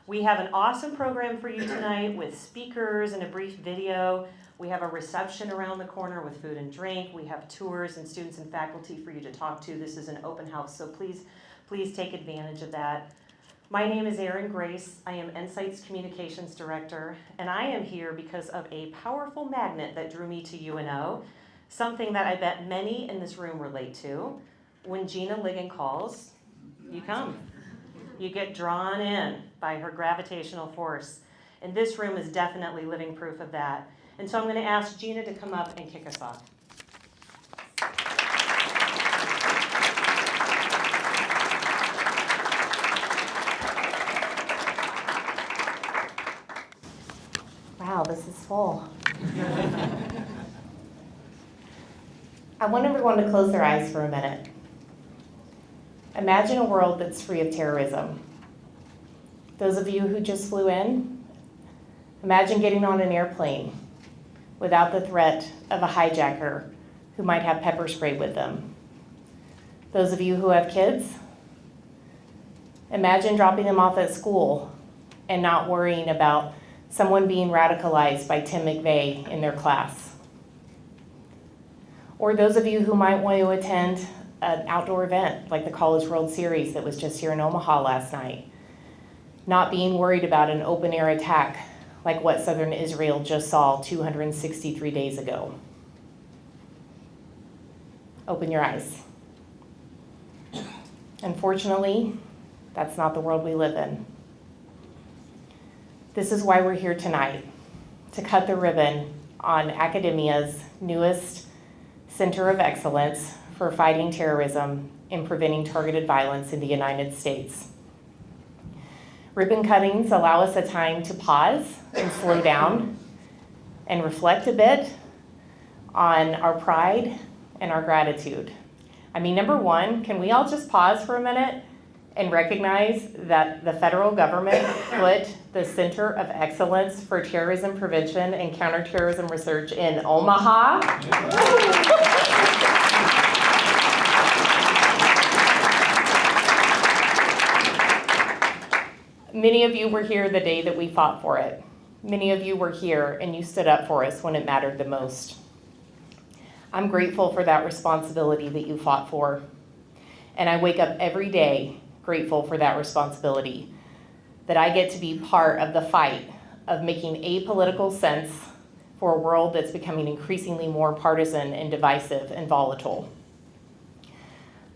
We have an awesome program for you tonight with speakers and a brief video. We have a reception around the corner with food and drink. We have tours and students and faculty for you to talk to. This is an open house, so please take advantage of that. My name is Erin Grace. I am NCITE's Communications Director, and I am here because of a powerful magnet that drew me to UNO, something that I bet many in this room relate to. When Gina Ligon calls, you come. You get drawn in by her gravitational force. And this room is definitely living proof of that. And so I'm going to ask Gina to come up and kick us off. Wow, this is full. I want everyone to close their eyes for a minute. Imagine a world that's free of terrorism. Those of you who just flew in, imagine getting on an airplane without the threat of a hijacker who might have pepper spray with them. Those of you who have kids, imagine dropping them off at school and not worrying about someone being radicalized by Tim McVeigh in their class. Or those of you who might want to attend an outdoor event like the College World Series that was just here in Omaha last night, not being worried about an open air attack like what southern Israel just saw 263 days ago. Open your eyes. Unfortunately, that's not the world we live in. This is why we're here tonight, to cut the ribbon on academia's newest Center of Excellence for fighting terrorism and preventing targeted violence in the United States. Ribbon cuttings allow us a time to pause and slow down and reflect a bit on our pride and our gratitude. I mean, number one, can we all just pause for a minute and recognize that the federal government put the Center of Excellence for Terrorism Prevention and Counterterrorism Research in Omaha? Many of you were here the day that we fought for it. Many of you were here and you stood up for us when it mattered the most. I'm grateful for that responsibility that you fought for. And I wake up every day grateful for that responsibility, that I get to be part of the fight of making apolitical sense for a world that's becoming increasingly more partisan and divisive and volatile.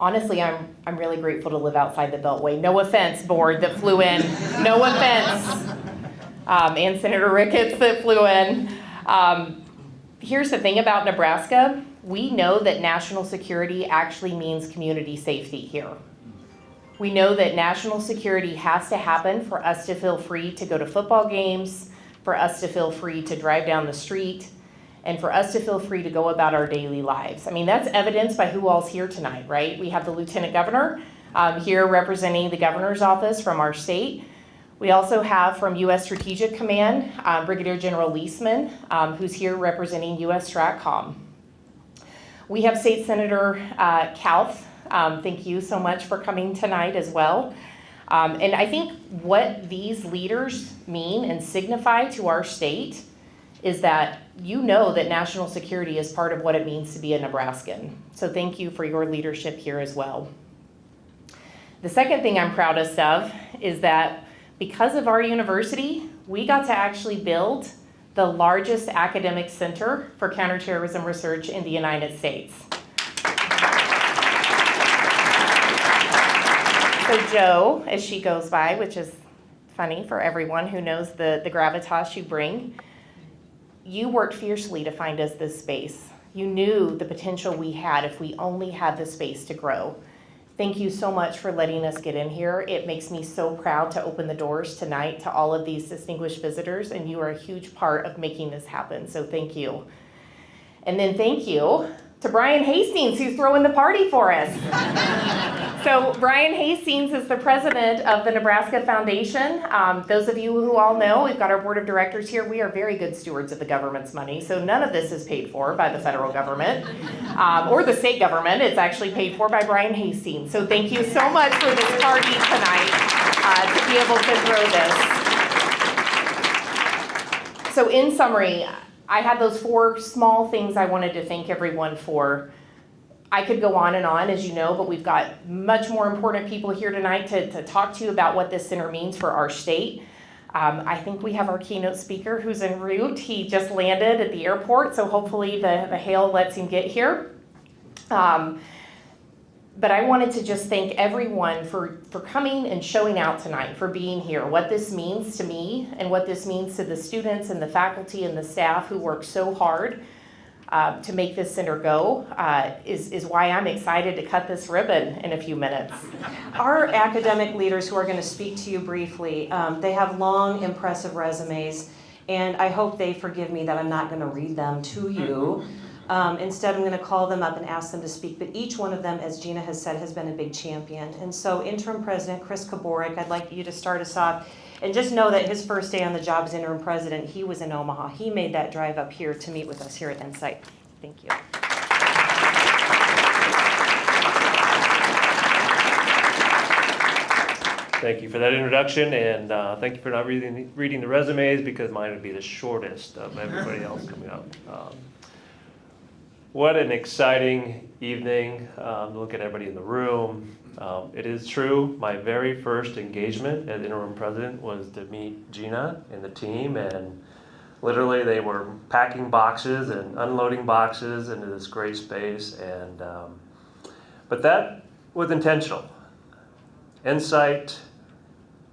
Honestly, I'm really grateful to live outside the Beltway. No offense, board that flew in. No offense. And Senator Ricketts that flew in. Here's the thing about Nebraska. We know that national security actually means community safety here. We know that national security has to happen for us to feel free to go to football games, for us to feel free to drive down the street, and for us to feel free to go about our daily lives. I mean, that's evidenced by who all's here tonight, right? We have the Lieutenant Governor here representing the governor's office from our state. We also have from U.S. Strategic Command, Brigadier General Leisman, who's here representing U.S. STRATCOM. We have State Senator Kauth. Thank you so much for coming tonight as well. And I think what these leaders mean and signify to our state is that you know that national security is part of what it means to be a Nebraskan. So thank you for your leadership here as well. The second thing I'm proudest of is that because of our university, we got to actually build the largest academic center for counterterrorism research in the United States. So Jo, as she goes by, which is funny for everyone who knows the gravitas you bring, you worked fiercely to find us this space. You knew the potential we had if we only had the space to grow. Thank you so much for letting us get in here. It makes me so proud to open the doors tonight to all of these distinguished visitors, and you are a huge part of making this happen, so thank you. And then thank you to Brian Hastings, who's throwing the party for us. So Brian Hastings is the president of the Nebraska Foundation. Those of you who all know, we've got our board of directors here. We are very good stewards of the government's money, so none of this is paid for by the federal government or the state government. It's actually paid for by Brian Hastings. So thank you so much for this party tonight to be able to throw this. So in summary, I had those 4 small things I wanted to thank everyone for. I could go on, as you know, but we've got much more important people here tonight to talk to you about what this center means for our state. I think we have our keynote speaker who's en route. He just landed at the airport, so hopefully the hail lets him get here. But I wanted to just thank everyone for coming and showing out tonight, for being here. What this means to me and what this means to the students and the faculty and the staff who work so hard to make this center go is why I'm excited to cut this ribbon in a few minutes. Our academic leaders who are going to speak to you briefly, they have long, impressive resumes, and I hope they forgive me that I'm not going to read them to you. Instead, I'm going to call them up and ask them to speak, but each one of them, as Gina has said, has been a big champion. And so Interim President Chris Kabourek, I'd like you to start us off. And just know that his first day on the job as interim president, he was in Omaha. He made that drive up here to meet with us here at NCITE. Thank you. Thank you for that introduction, and thank you for not reading the resumes, because mine would be the shortest of everybody else coming up. What an exciting evening. Look at everybody in the room. It is true, my very first engagement as interim president was to meet Gina and the team, and literally they were packing boxes and unloading boxes into this great space, and but that was intentional. NCITE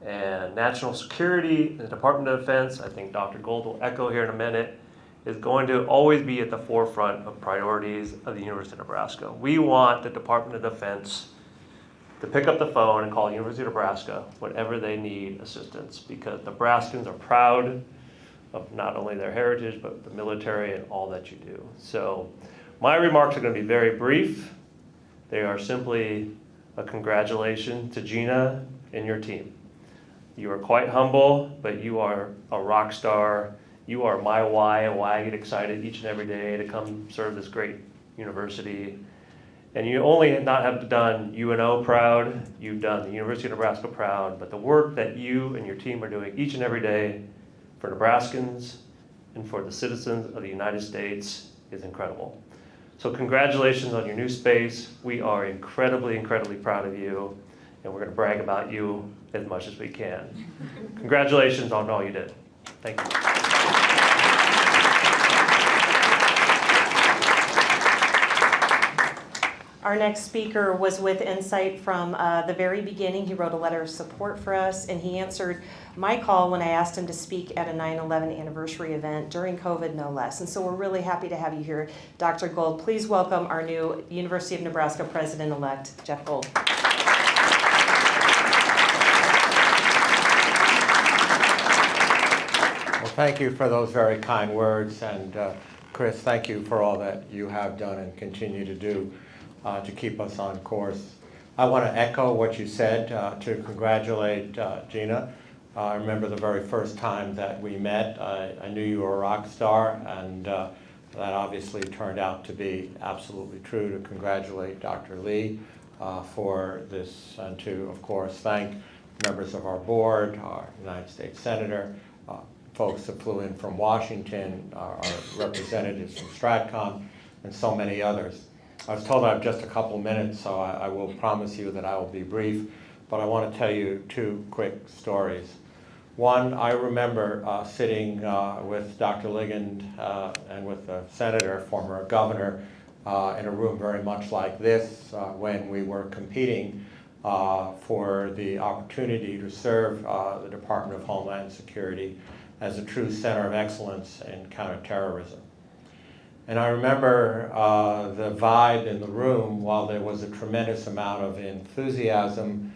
and national security and the Department of Defense, I think Dr. Gold will echo here in a minute, is going to always be at the forefront of priorities of the University of Nebraska. We want the Department of Defense to pick up the phone and call University of Nebraska whenever they need assistance, because Nebraskans are proud of not only their heritage, but the military and all that you do. So my remarks are going to be very brief. They are simply a congratulations to Gina and your team. You are quite humble, but you are a rock star. You are my why I get excited each and every day to come serve this great university. And you only not have done UNO proud, you've done the University of Nebraska proud, but the work that you and your team are doing each and every day for Nebraskans and for the citizens of the United States is incredible. So congratulations on your new space. We are incredibly, incredibly proud of you, and we're going to brag about you as much as we can. Congratulations on all you did. Thank you. Our next speaker was with NCITE from the very beginning. He wrote a letter of support for us, and he answered my call when I asked him to speak at a 9/11 anniversary event during COVID, no less. And so we're really happy to have you here, Dr. Gold. Please welcome our new University of Nebraska President-elect, Jeff Gold. Well, thank you for those very kind words, and Chris, thank you for all that you have done and continue to do to keep us on course. I want to echo what you said to congratulate Gina. I remember the very first time that we met. I knew you were a rock star, and that obviously turned out to be absolutely true. To congratulate Dr. Li for this, and to, of course, thank members of our board, our United States Senator, folks that flew in from Washington, our representatives from StratCom, and so many others. I was told I have just a couple minutes, so I will promise you that I will be brief, but I want to tell you 2 quick stories. One, I remember sitting with Dr. Ligon and with the senator, former governor, in a room very much like this when we were competing for the opportunity to serve the Department of Homeland Security as a true center of excellence in counterterrorism. And I remember the vibe in the room, while there was a tremendous amount of enthusiasm,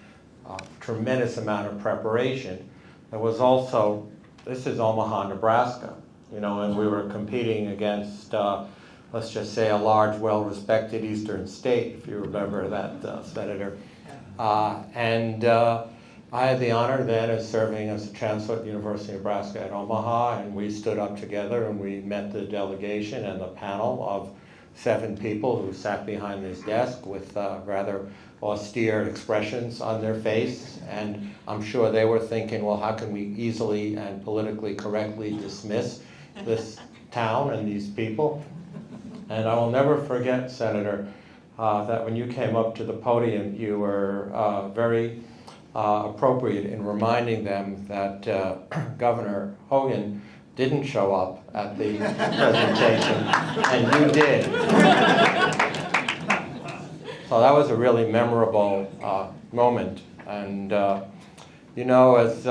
tremendous amount of preparation, there was also, this is Omaha, Nebraska, you know, and we were competing against let's just say, a large, well-respected eastern state, if you remember that, Senator. I had the honor then of serving as a chancellor at the University of Nebraska at Omaha, and we stood up together and we met the delegation and the panel of 7 people who sat behind this desk with rather austere expressions on their face. And I'm sure they were thinking, well, how can we easily and politically correctly dismiss this town and these people? And I will never forget, Senator, that when you came up to the podium, you were very appropriate in reminding them that Governor Hogan didn't show up at the presentation, and you did. So that was a really memorable moment. And you know, as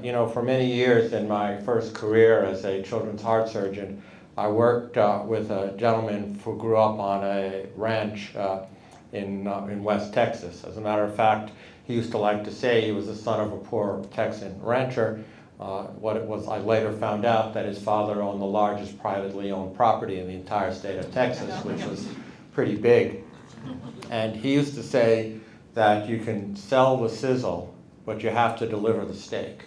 you know, for many years in my first career as a children's heart surgeon, I worked with a gentleman who grew up on a ranch in West Texas. As a matter of fact, he used to like to say he was the son of a poor Texan rancher. What it was, I later found out that his father owned the largest privately owned property in the entire state of Texas, which was pretty big. And he used to say that you can sell the sizzle, but you have to deliver the steak.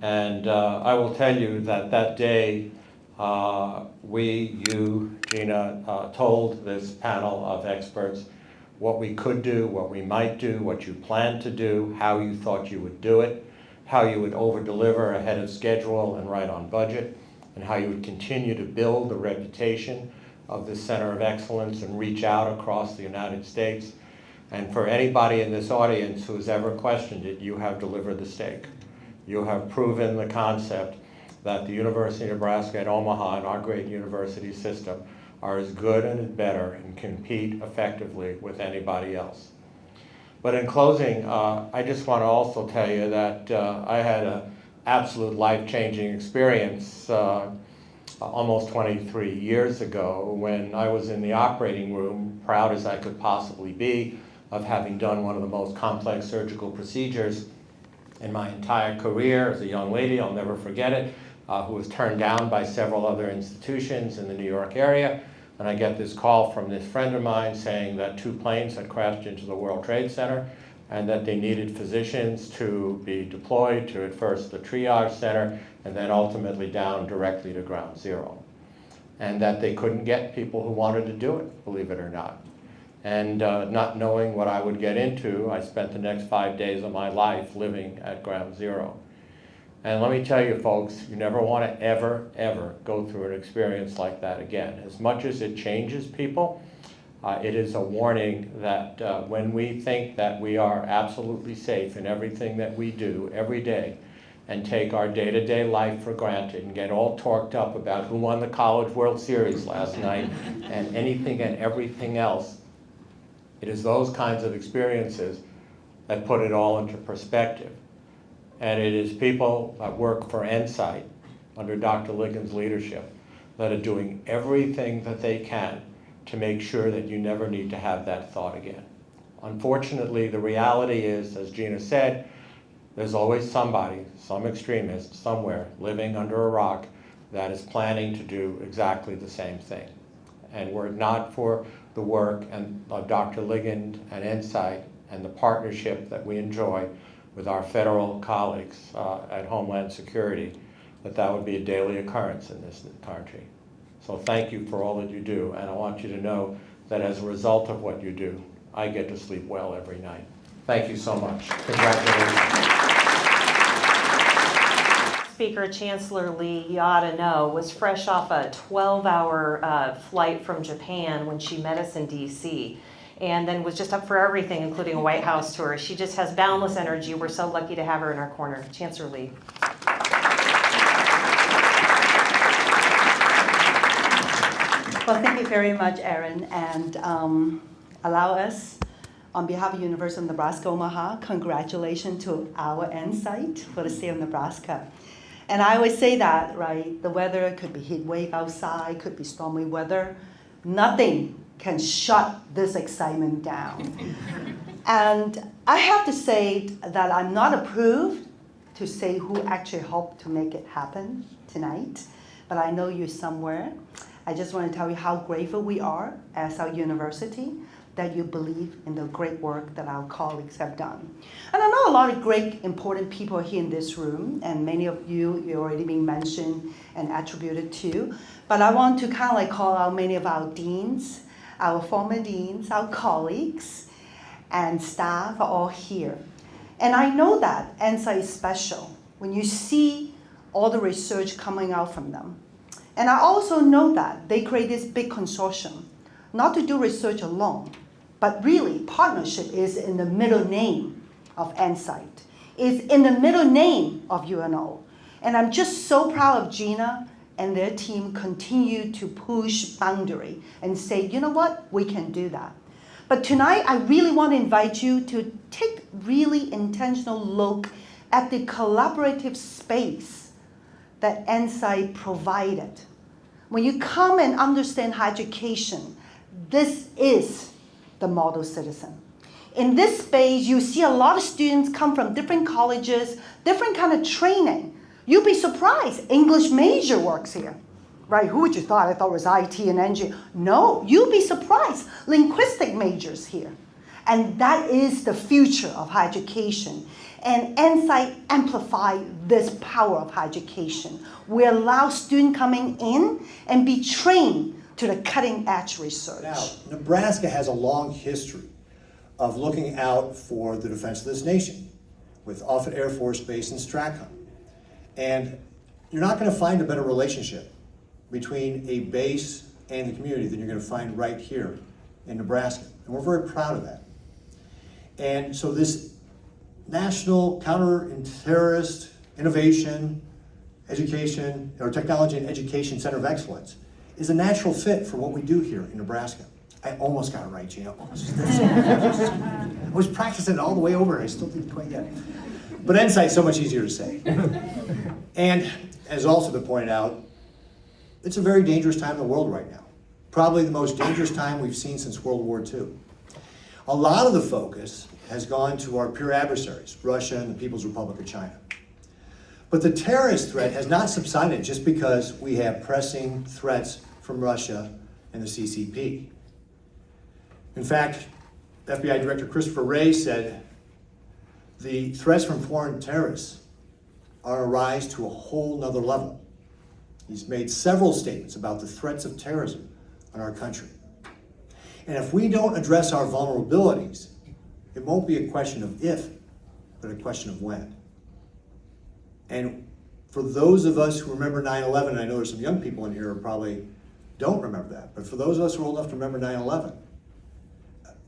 And I will tell you that that day, you, Gina, told this panel of experts what we could do, what we might do, what you planned to do, how you thought you would do it, how you would over-deliver ahead of schedule and right on budget, and how you would continue to build the reputation of this Center of Excellence and reach out across the United States. And for anybody in this audience who has ever questioned it, you have delivered the steak. You have proven the concept that the University of Nebraska at Omaha and our great university system are as good and better and compete effectively with anybody else. But in closing, I just want to also tell you that I had an absolute life-changing experience almost 23 years ago when I was in the operating room, proud as I could possibly be of having done one of the most complex surgical procedures in my entire career as a young lady, I'll never forget it, who was turned down by several other institutions in the New York area. And I get this call from this friend of mine saying that 2 planes had crashed into the World Trade Center and that they needed physicians to be deployed to at first the triage center and then ultimately down directly to ground zero. And that they couldn't get people who wanted to do it, believe it or not. And not knowing what I would get into, I spent the next 5 days of my life living at ground zero. And let me tell you, folks, you never want to ever, ever go through an experience like that again. As much as it changes people, it is a warning that when we think that we are absolutely safe in everything that we do every day and take our day-to-day life for granted and get all torqued up about who won the College World Series last night and anything and everything else, it is those kinds of experiences that put it all into perspective. And it is people that work for NCITE under Dr. Ligon's leadership that are doing everything that they can to make sure that you never need to have that thought again. Unfortunately, the reality is, as Gina said, there's always somebody, some extremist somewhere living under a rock that is planning to do exactly the same thing. And were it not for the work of Dr. Ligon and NCITE and the partnership that we enjoy with our federal colleagues at Homeland Security, that would be a daily occurrence in this country. So thank you for all that you do, and I want you to know that as a result of what you do, I get to sleep well every night. Thank you so much. Congratulations. Speaker Chancellor Li, you ought to know, was fresh off a 12-hour flight from Japan when she met us in D.C. and then was just up for everything, including a White House tour. She just has boundless energy. We're so lucky to have her in our corner. Chancellor Li. Well, thank you very much, Erin, and allow us, on behalf of University of Nebraska, Omaha, congratulations to our NCITE for the state of Nebraska. And I always say that, right? The weather could be heat wave outside, could be stormy weather. Nothing can shut this excitement down. And I have to say that I'm not approved to say who actually helped to make it happen tonight, but I know you're somewhere. I just want to tell you how grateful we are as our university that you believe in the great work that our colleagues have done. And I know a lot of great, important people are here in this room, and many of you, you're already being mentioned and attributed to. But I want to kind of like call out many of our deans, our former deans, our colleagues, and staff are all here. And I know that NCITE is special when you see all the research coming out from them. And I also know that they create this big consortium, not to do research alone, but really partnership is in the middle name of NCITE. It's in the middle name of UNO. And I'm just so proud of Gina and their team continue to push boundary and say, you know what, we can do that. But tonight, I really want to invite you to take really intentional look at the collaborative space that NCITE provided. When you come and understand higher education, this is the model citizen. In this space, you see a lot of students come from different colleges, different kind of training. You'd be surprised, English major works here, right? Who would you thought? I thought it was IT and engineering. No, you'd be surprised, linguistic majors here. And that is the future of higher education. And NCITE amplify this power of higher education. We allow students coming in and be trained to the cutting edge research. Now, Nebraska has a long history of looking out for the defense of this nation with Offutt Air Force Base and Stratcom. And you're not going to find a better relationship between a base and the community than you're going to find right here in Nebraska. And we're very proud of that. And so this National Counter-Terrorist Innovation, Education, or Technology and Education Center of Excellence is a natural fit for what we do here in Nebraska. I almost got it right, Gina. I was practicing it all the way over, and I still didn't quite get it. But NCITE's so much easier to say. And as also been pointed out, it's a very dangerous time in the world right now. Probably the most dangerous time we've seen since World War II. A lot of the focus has gone to our peer adversaries, Russia and the People's Republic of China. But the terrorist threat has not subsided just because we have pressing threats from Russia and the CCP. In fact, FBI Director Christopher Wray said the threats from foreign terrorists are a rise to a whole nother level. He's made several statements about the threats of terrorism on our country. And if we don't address our vulnerabilities, it won't be a question of if, but a question of when. And for those of us who remember 9/11, I know there's some young people in here who probably don't remember that, but for those of us who are old enough to remember 9/11,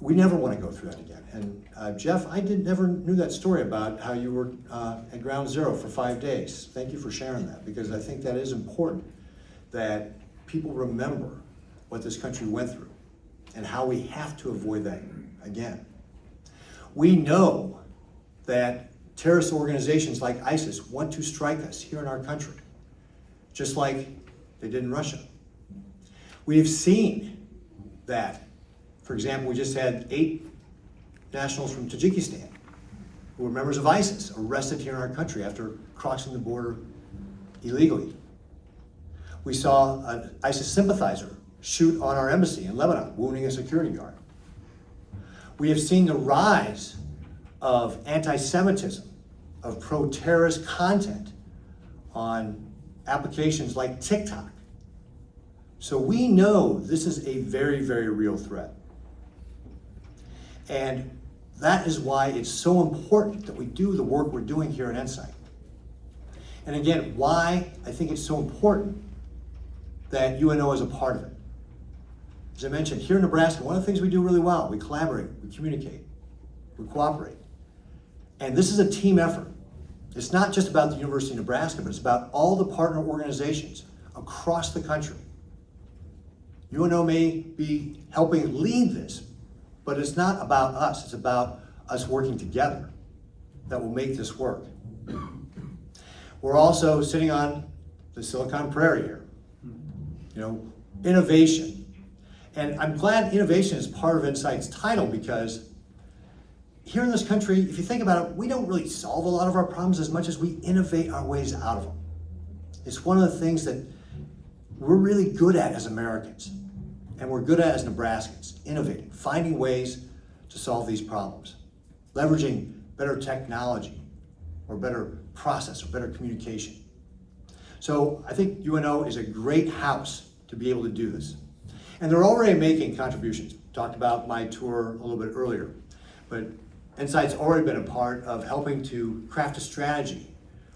we never want to go through that again. And Jeff, I never knew that story about how you were at Ground Zero for 5 days. Thank you for sharing that, because I think that is important, that people remember what this country went through and how we have to avoid that again. We know that terrorist organizations like ISIS want to strike us here in our country, just like they did in Russia. We have seen that. For example, we just had 8 nationals from Tajikistan who were members of ISIS arrested here in our country after crossing the border illegally. We saw an ISIS sympathizer shoot on our embassy in Lebanon, wounding a security guard. We have seen the rise of anti-Semitism, of pro-terrorist content on applications like TikTok. So we know this is a very, very real threat. And that is why it's so important that we do the work we're doing here at NCITE. And again, why I think it's so important that UNO is a part of it. As I mentioned, here in Nebraska, one of the things we do really well, we collaborate, we communicate, we cooperate. And this is a team effort. It's not just about the University of Nebraska, but it's about all the partner organizations across the country. UNO may be helping lead this, but it's not about us. It's about us working together that will make this work. We're also sitting on the Silicon Prairie here. You know, innovation. And I'm glad innovation is part of NCITE's title, because here in this country, if you think about it, we don't really solve a lot of our problems as much as we innovate our ways out of them. It's one of the things that we're really good at as Americans, and we're good at as Nebraskans, innovating, finding ways to solve these problems, leveraging better technology or better process or better communication. So I think UNO is a great house to be able to do this. And they're already making contributions. Talked about my tour a little bit earlier, but NCITE's already been a part of helping to craft a strategy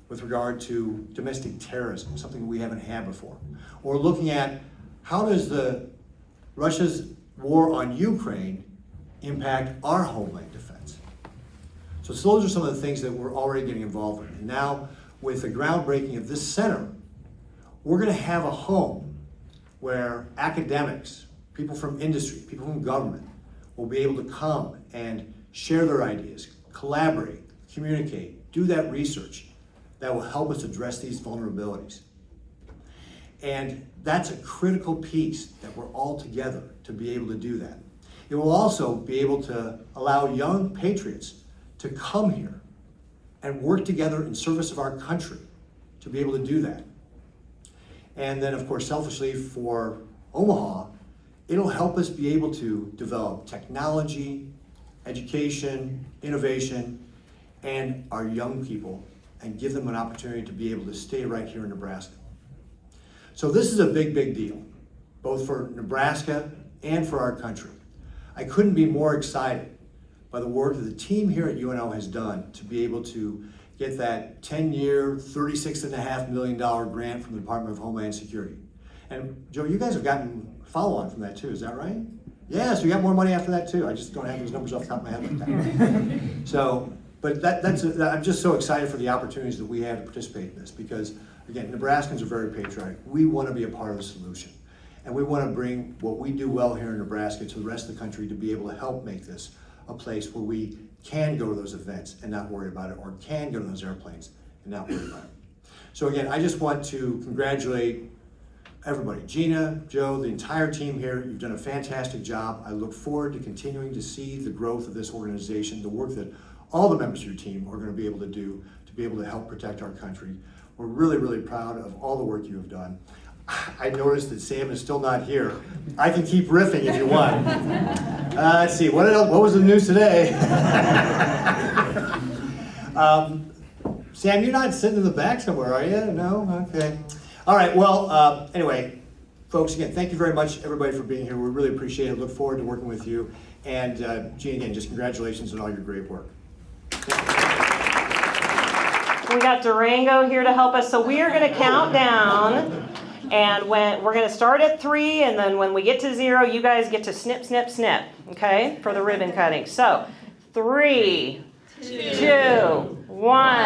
with regard to domestic terrorism, something we haven't had before. Or looking at how does Russia's war on Ukraine impact our homeland defense? So those are some of the things that we're already getting involved in. And now with the groundbreaking of this center, we're gonna have a home where academics, people from industry, people from government will be able to come and share their ideas, collaborate, communicate, do that research that will help us address these vulnerabilities. And that's a critical piece that we're all together to be able to do that. It will also be able to allow young patriots to come here and work together in service of our country to be able to do that. And then, of course, selfishly for Omaha, it'll help us be able to develop technology, education, innovation, and our young people, and give them an opportunity to be able to stay right here in Nebraska. So this is a big, big deal, both for Nebraska and for our country. I couldn't be more excited by the work that the team here at UNO has done to be able to get that 10-year, $36.5 million grant from the Department of Homeland Security. And Joe, you guys have gotten follow-on from that too, is that right? Yeah, so you got more money after that too. I just don't have those numbers off the top of my head like that. So, but I'm just so excited for the opportunities that we have to participate in this because, again, Nebraskans are very patriotic. We want to be a part of the solution. And we want to bring what we do well here in Nebraska to the rest of the country to be able to help make this a place where we can go to those events and not worry about it, or can go to those airplanes and not worry about it. So again, I just want to congratulate everybody, Gina, Joe, the entire team here. You've done a fantastic job. I look forward to continuing to see the growth of this organization, the work that all the members of your team are going to be able to do to be able to help protect our country. We're really, really proud of all the work you have done. I noticed that Sam is still not here. I can keep riffing if you want. Let's see, what was the news today? Sam, you're not sitting in the back somewhere, are you? No? Okay. All right, well, anyway, folks, again, thank you very much, everybody, for being here. We really appreciate it. Look forward to working with you. And Gene, again, just congratulations on all your great work. We got Durango here to help us, so we are going to count down. And when we're going to start at 3, and then when we get to 0, you guys get to snip, snip, snip, okay, for the ribbon cutting. So 3, 2, 1.